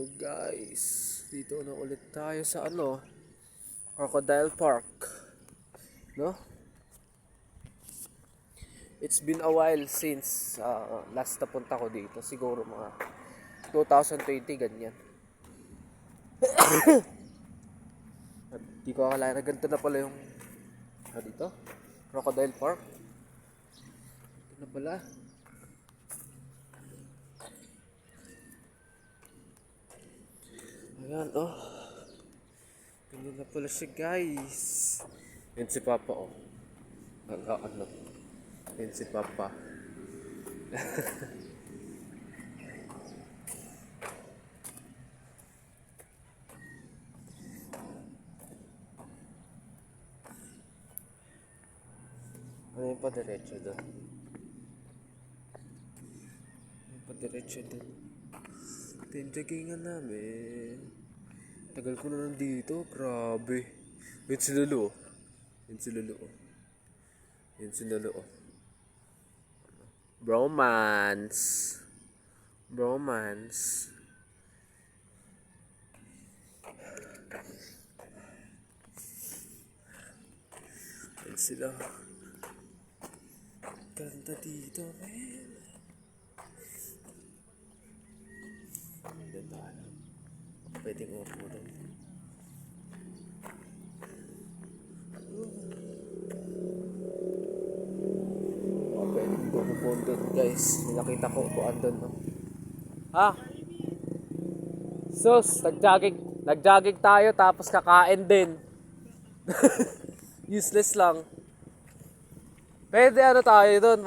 Hello guys, dito na ulit tayo sa Crocodile Park, no? It's been a while since last napunta ko dito, siguro mga 2020 ganyan. At di ko akala na ganito na pala yung dito, Crocodile Park. Ito na pala. Ayan, ganyan na pala siya guys. Yan si Papa, yan si Papa. Ano yung padiretso doon? Yung padiretso doon. Ito yung joggingan namin. Tagal ko na nandito, grabe. Yun si Lulu. Bromance. Yun sila. Ganda dito, man. Ganda. Pwedeng upo doon. Pwedeng dito upo doon guys. Nakita ko upuan doon, no? Sus, nag-jogging tayo tapos kakain din. Useless lang. Pwede tayo doon,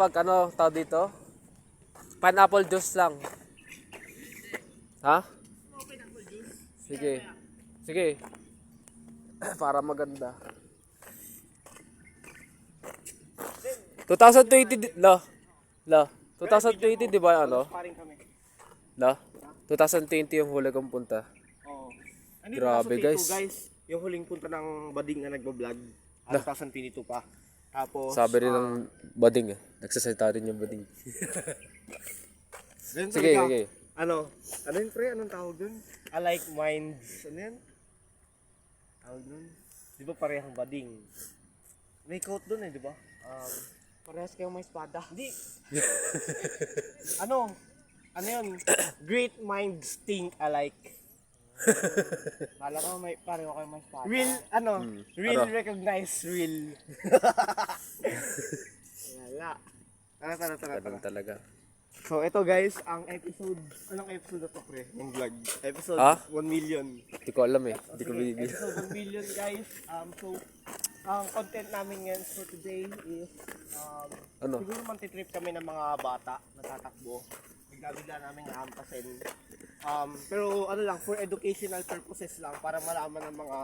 tao dito? Pineapple juice lang. Ha? Sige. Para maganda. 2020 2020 di ba 2020 yung huli kong punta. Oo. Grabe guys. Yung huling punta ng bading na nagbablog. 2022 pa. Tapos Sabi rin ng bading nagsasalita rin yung bading. Sige. Ano yun pre? Anong tawag dun? Alike minds. Ano yan? Tawag dun? Di ba parehang bading? May quote dun di ba? Parehas kayong may espada. Hindi. Ano yun? Great minds think alike. Kala ko pareho kayong may espada. Real recognize real. Wala. Tara. Ganun talaga. So ito guys, ang episode, anong episode na to pre? Yung vlog. Episode 1 million. Hindi ko alam Hindi ko binibili. Episode 1 million guys. So ang content namin ngayon for today is siguro mantitrip kami ng mga bata na tatakbo. Bigla namin hampasin. Pero for educational purposes lang para malaman ng mga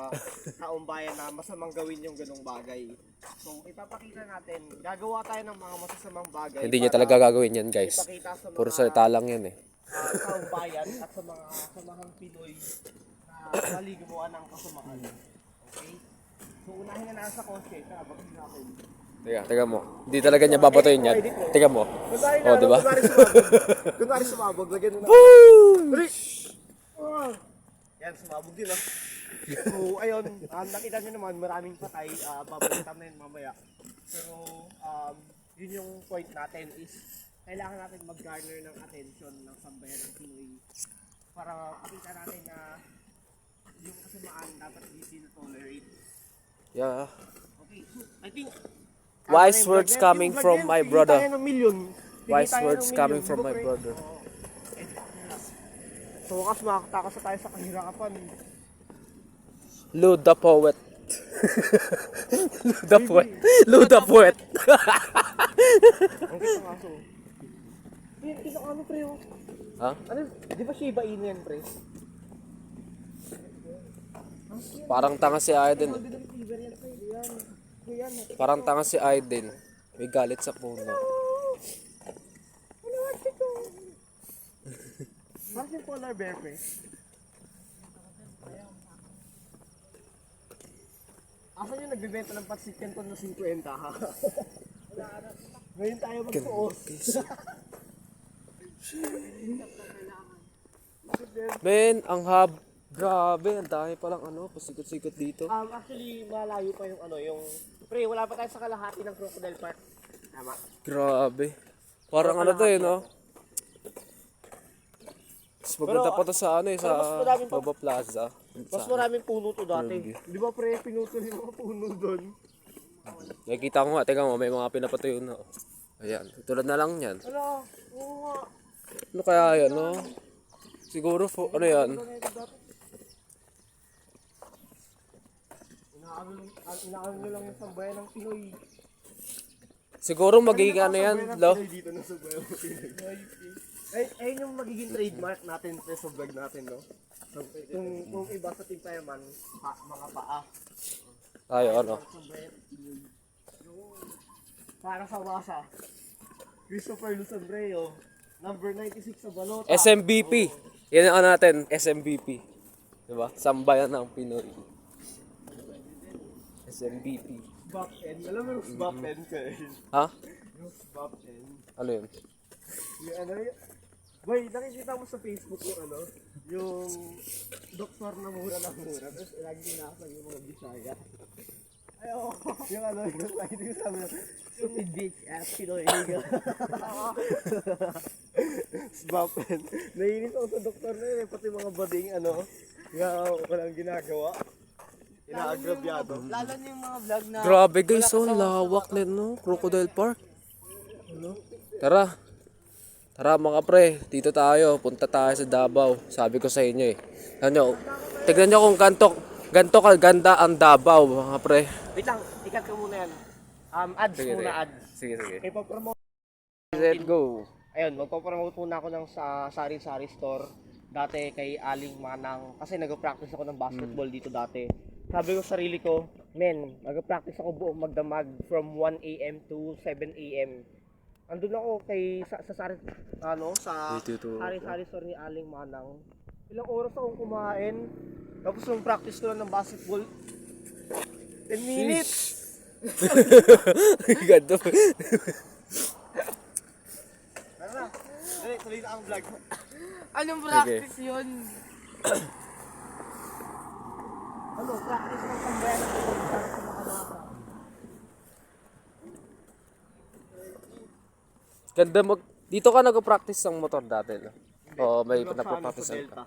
taong bayan na masamang gawin yung ganong bagay. So ipapakita natin, gagawa tayo ng mga masasamang bagay. Hindi niya talaga gagawin yan guys. Puro salita lang yan taong bayan at sa mga kasamahang Pinoy na maliguan ng kasamaan. Okay? So unahin na nasa kotse, batiin natin. Teka mo. Hindi talaga niya babatoyin yan. Teka mo. Di ba? Kunwari sumabog, lagyan mo na. Yan, sumabog din So, ayun, nakita nyo naman, maraming patay. Babalitan na yun mamaya. Pero, yun yung point natin is, kailangan natin mag-garner ng attention ng sambayan ng Pinoy para makita natin na yung kasamaan dapat hindi sino-tolerate. Yeah. Okay, so, I think, Wise words coming from my brother. Wise words coming from my brother. So wakas makakatakas na tayo sa kahirapan. Lud the poet. Lud the poet. Ang kita kaso. Kita ka pre oh. Ha? Ano, di ba Shiba Inu yan pre? Parang tanga si Aiden. Parang tanga si Aiden. May galit sa puno. Parang yung polar bear pre. Asan yung nagbibenta ng pansit canton na 50 ha? Ngayon tayo magsuot. Men, ang hub. Grabe, ang dami palang ano, pasikot-sikot dito. Actually, malayo pa yung ano, yung... Pre, wala pa tayo sa kalahati ng Crocodile Park. Tama. Grabe. Parang ano to eh, no? Mas maganda pa to sa ano eh, sa mas maraming Baba Plaza. Mas maraming puno to dati. Di ba pre, pinutol yung mga puno doon? Nakikita ko nga, teka mo, may mga pinapatayo na. Oh. Ayan, tulad na lang yan. Ano? Oo nga. Ano kaya yan, no? Siguro, ano yan? Inaano nyo lang yung sambayan ng Pinoy. Siguro magiging ano yan, lo? Dito na sambayan ng Pinoy. Ayun yung magiging trademark natin sa vlog natin, no? Kung iba sa Team Fireman, mga paa. Tayo, ano? Para sa masa. Christopher Lusambreo, number 96 sa Balota. SMBP. Yan ang ano natin, SMBP. Diba? Sambayan ng Pinoy. SMBP. Back end. Alam mo yung back end ka eh. Ha? Yung back end. Ano yun? Yung ano yun. Boy, nakikita mo sa Facebook yung ano, yung doktor na mura na mura. Tapos lagi sinasag yung mga Bisaya. Ay, oo. Yung ano, yung lagi din sabi na, stupid bitch, ass Pinoy. Sbapen. Naiinis ako sa doktor na yun, pati mga bading ano, nga walang ginagawa. Inaagrabyado. Lalo na yung mga vlog na... Grabe guys, oh, lawak na no? Crocodile Park. Ano? Tara. Tara mga pre, dito tayo. Punta tayo sa Davao. Sabi ko sa inyo eh. Ano, tignan nyo kung ganto kaganda ang Davao mga pre. Wait lang, ikat ko muna yan. Ads Sige, muna, sige. ads. Sige, sige. Ipapromote. Let's go. Ayun, magpapromote muna ako ng sa sari-sari store. Dati kay Aling Manang. Kasi nag-practice ako ng basketball dito dati. Sabi ko sa sarili ko, men, nag-practice ako buong magdamag from 1 a.m. to 7 a.m. Andun ako kay sa sari sari store ni Aling Manang. Ilang oras akong kumain. Tapos yung practice ko lang ng basketball 10 minutes. Ganda. Tara. Dali, tuloy na ang vlog. Anong practice yun? Ano, practice ng sambayan ng Pinoy sa mga bata. Ganda mag... Dito ka nag-practice ng motor dati, no? Oo, may nagpa-practice Sa ka. Delta.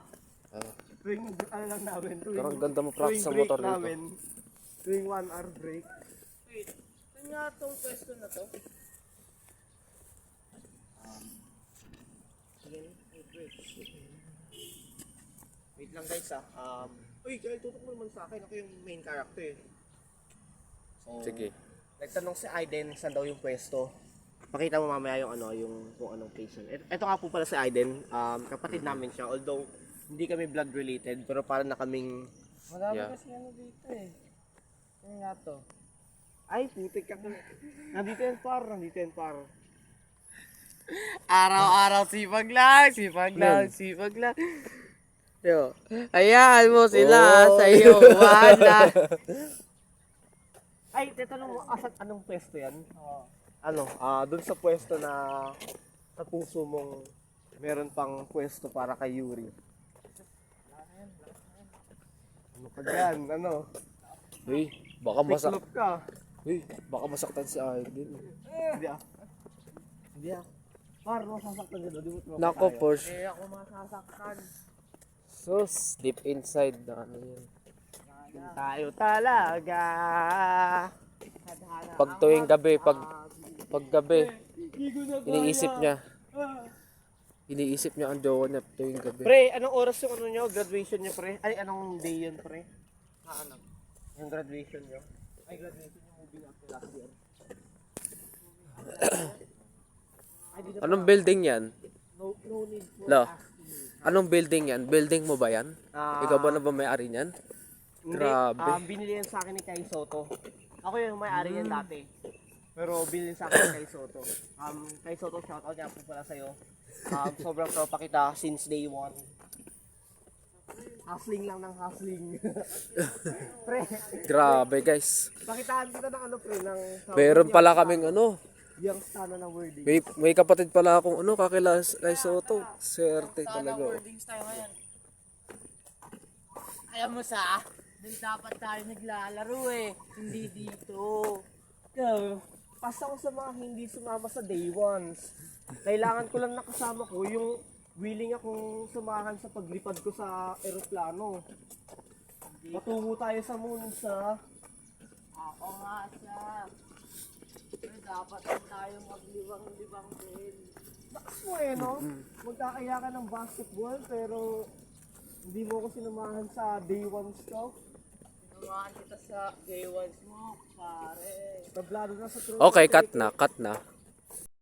Tuwing ano lang namin, Parang ganda mo practice ng break motor dito. namin, tuwing 1 hour break. Wait, saan nga itong pwesto na to? Wait lang guys uy, Kyle, tutok mo naman sa akin, ako yung main character. So, Sige. nagtanong si Aiden saan daw yung pwesto. Pakita mo mamaya yung ano, yung kung anong place yun. Ito nga po pala si Aiden, kapatid namin siya, although hindi kami blood related, pero parang na kaming... Marami Yeah. kasi ano dito eh. Ano nga to? Ay, putik ka. Nandito yan par. Araw-araw sipag lang, Man. sipag lang. Yo, ayan mo sila Oh. sa iyo, wala. Ay, tatanong mo, anong pwesto yan? Ano, doon sa pwesto na sa puso mong meron pang pwesto para kay Yuri. Ano ka dyan? Ano? Uy, baka masak... Tiklop ka. Uy, baka masaktan si Aiden. Hindi ah. Hindi ah. Parang masasaktan ka doon. Di mo tropa Nako, tayo. Porsche. Eh ako masasaktan. Sus, deep inside na ano yan. Tayo talaga. Pag tuwing gabi, pag gabi, iniisip niya ang jowa niya tuwing gabi. Pre, anong oras yung ano nyo? Graduation nyo, pre? Ay, anong day yun, pre? Ano? Yung graduation nyo? Ay, graduation yung moving after last year. Ay, di na Anong building yan? no need for Lo, asking. anong building yan? Building mo ba yan? Ikaw ba na ba may-ari niyan? Hindi, Grabe. binili yan sa akin ni Kai Soto. Ako yung may-ari yan dati. Pero binili sa akin ni Kai Soto. Kai Soto, shoutout nga po pala sa'yo. Sobrang tropa kita since day one. Hustling lang ng hustling. Pre, Grabe guys. pakitaan kita ng ano pre, ng... Meron pala kaming ano, yung sana ng wording. May kapatid pala akong kakilala kay Soto. Swerte Sana talaga. wordings tayo ngayon. Alam mo sa, dun dapat tayo naglalaro eh. Hindi dito. Kaya, pasa ko sa mga hindi sumama sa day ones. Kailangan ko lang nakasama ko yung willing akong sumahan sa paglipad ko sa eroplano. Matungo tayo sa moon sa... Ako nga siya. Pero dapat din tayo maglibang-libang din. Lakas mo no? Magkakaya ka ng basketball pero hindi mo ako sinamahan sa day ones ko. Sinamahan kita sa day ones mo, pare. Tablado na sa truck. Okay, cut na.